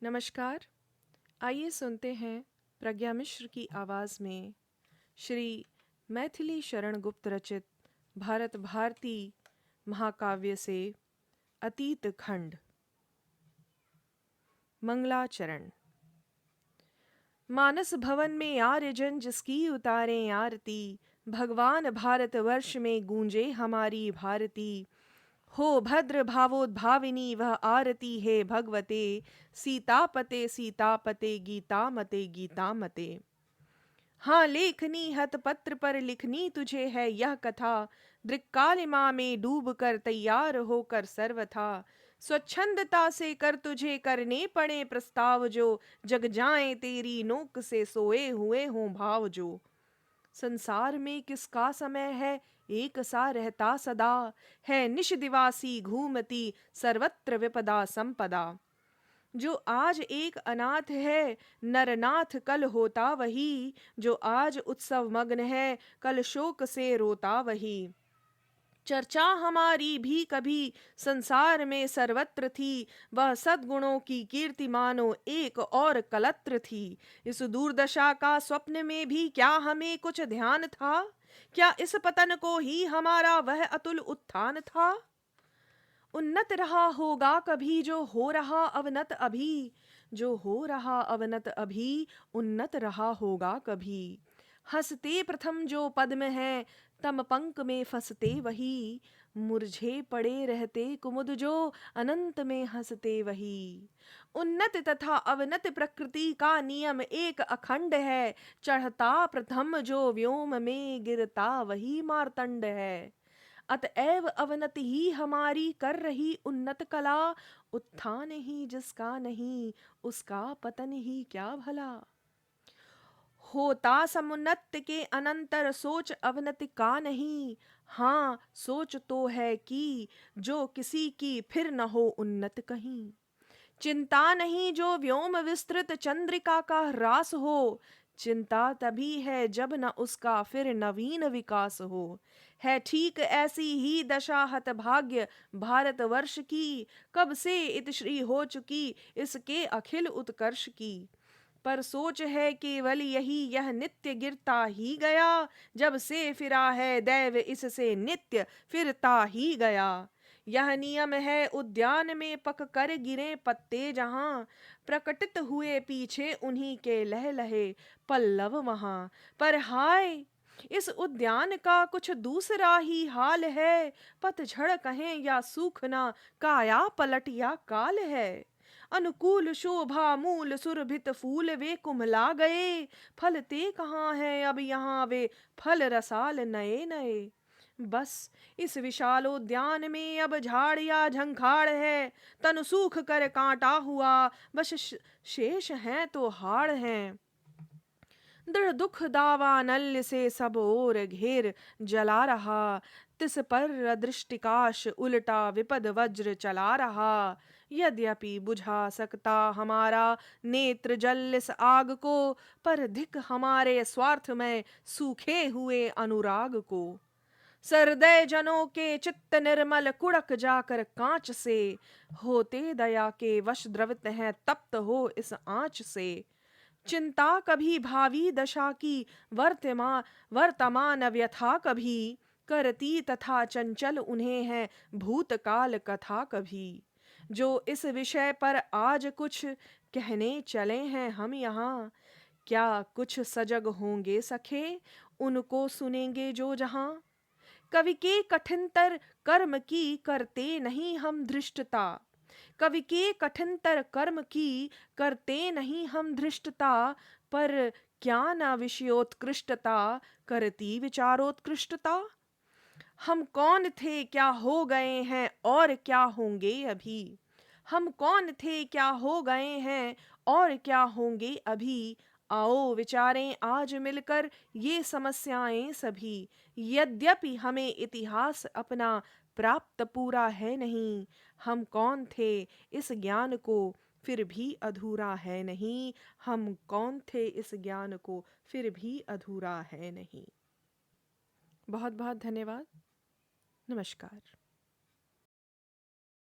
नमस्कार। आइए सुनते हैं प्रज्ञा मिश्र की आवाज़ में श्री मैथिली शरण गुप्त रचित भारत भारती महाकाव्य से अतीत खंड। मंगलाचरण। मानस भवन में आर्यजन जिसकी उतारें आरती, भगवान भारतवर्ष में गूंजे हमारी भारती। हो भद्र भावोद्भाविनी वह आरती है भगवते, सीतापते सीतापते गीतामते गीतामते। हाँ लेखनी हतपत्र पर लिखनी तुझे है यह कथा, दृक्कालिमा में डूब कर तैयार होकर सर्वथा। स्वच्छंदता से कर तुझे करने पड़े प्रस्ताव जो, जग जाए तेरी नोक से सोए हुए हों भाव जो। संसार में किसका समय है एक सा रहता सदा, है निश दिवासी घूमती सर्वत्र विपदा संपदा। जो आज एक अनाथ है नरनाथ कल होता वही, जो आज उत्सव मग्न है कल शोक से रोता वही। चर्चा हमारी भी कभी संसार में सर्वत्र थी, वह सद्गुणों की कीर्ति मानो एक और कलत्र थी। इस दुर्दशा का स्वप्न में भी क्या हमें कुछ ध्यान था, क्या इस पतन को ही हमारा वह अतुल उत्थान था। उन्नत रहा होगा कभी जो हो रहा अवनत अभी, जो हो रहा अवनत अभी उन्नत रहा होगा कभी। हंसते प्रथम जो पद्म है तम पंक में फंसते वही, मुरझे पड़े रहते कुमुद जो अनंत में हंसते वही। उन्नत तथा अवनत प्रकृति का नियम एक अखंड है, चढ़ता प्रथम जो व्योम में गिरता वही मार्तंड है। अतएव अवनति ही हमारी कर रही उन्नत कला, उत्थान ही जिसका नहीं उसका पतन ही क्या भला। होता समुन्नत के अनंतर सोच अवनति का नहीं, हाँ सोच तो है कि जो किसी की फिर न हो उन्नत कहीं। चिंता नहीं जो व्योम विस्तृत चंद्रिका का ह्रास हो, चिंता तभी है जब न उसका फिर नवीन विकास हो। है ठीक ऐसी ही दशा हतभाग्य भारतवर्ष की, कब से इतिश्री हो चुकी इसके अखिल उत्कर्ष की। पर सोच है केवल यही यह नित्य गिरता ही गया, जब से फिरा है दैव इससे नित्य फिरता ही गया। यह नियम है उद्यान में पक कर गिरे पत्ते जहां, प्रकटित हुए पीछे उन्हीं के लह लहे पल्लव वहां। पर हाय इस उद्यान का कुछ दूसरा ही हाल है, पतझड़ कहें या सूखना काया पलट या काल है। अनुकूल शोभा मूल सुरभित फूल वे कुम्हला गए, फलते कहाँ हैं अब यहाँ वे फल रसाल नए नए। बस इस विशालोद्यान में अब झाड़ या झंखाड़ है, तन सूख कर कांटा हुआ बस शेष हैं तो हाड़ हैं। दृढ़ दुख दावा नल्य से सब ओर घेर जला रहा, तिस पर दृष्टिकाश उल्टा विपद वज्र चला रहा। यद्यपि बुझा सकता हमारा नेत्र जल इस आग को, पर धिक हमारे स्वार्थ में सूखे हुए अनुराग को। सरदय जनों के चित्त निर्मल कुड़क जाकर कांच से, होते दया के वश द्रवित हैं तप्त हो इस आंच से। चिंता कभी भावी दशा की, वर्तमान व्यथा कभी करती तथा चंचल उन्हें है भूतकाल कथा कभी। जो इस विषय पर आज कुछ कहने चले हैं हम यहाँ, क्या कुछ सजग होंगे सखे उनको सुनेंगे जो जहां। कवि के कठिनतर कर्म की करते नहीं हम धृष्टता, कवि के कठिनतर कर्म की करते नहीं हम धृष्टता, पर क्या ना विषयोत्कृष्टता करती विचारोत्कृष्टता। हम कौन थे क्या हो गए हैं और क्या होंगे अभी, हम कौन थे क्या हो गए हैं और क्या होंगे अभी। आओ विचारें आज मिलकर ये समस्याएं सभी। यद्यपि हमें इतिहास अपना प्राप्त पूरा है नहीं, हम कौन थे इस ज्ञान को फिर भी अधूरा है नहीं, हम कौन थे इस ज्ञान को फिर भी अधूरा है नहीं। बहुत बहुत धन्यवाद। नमस्कार।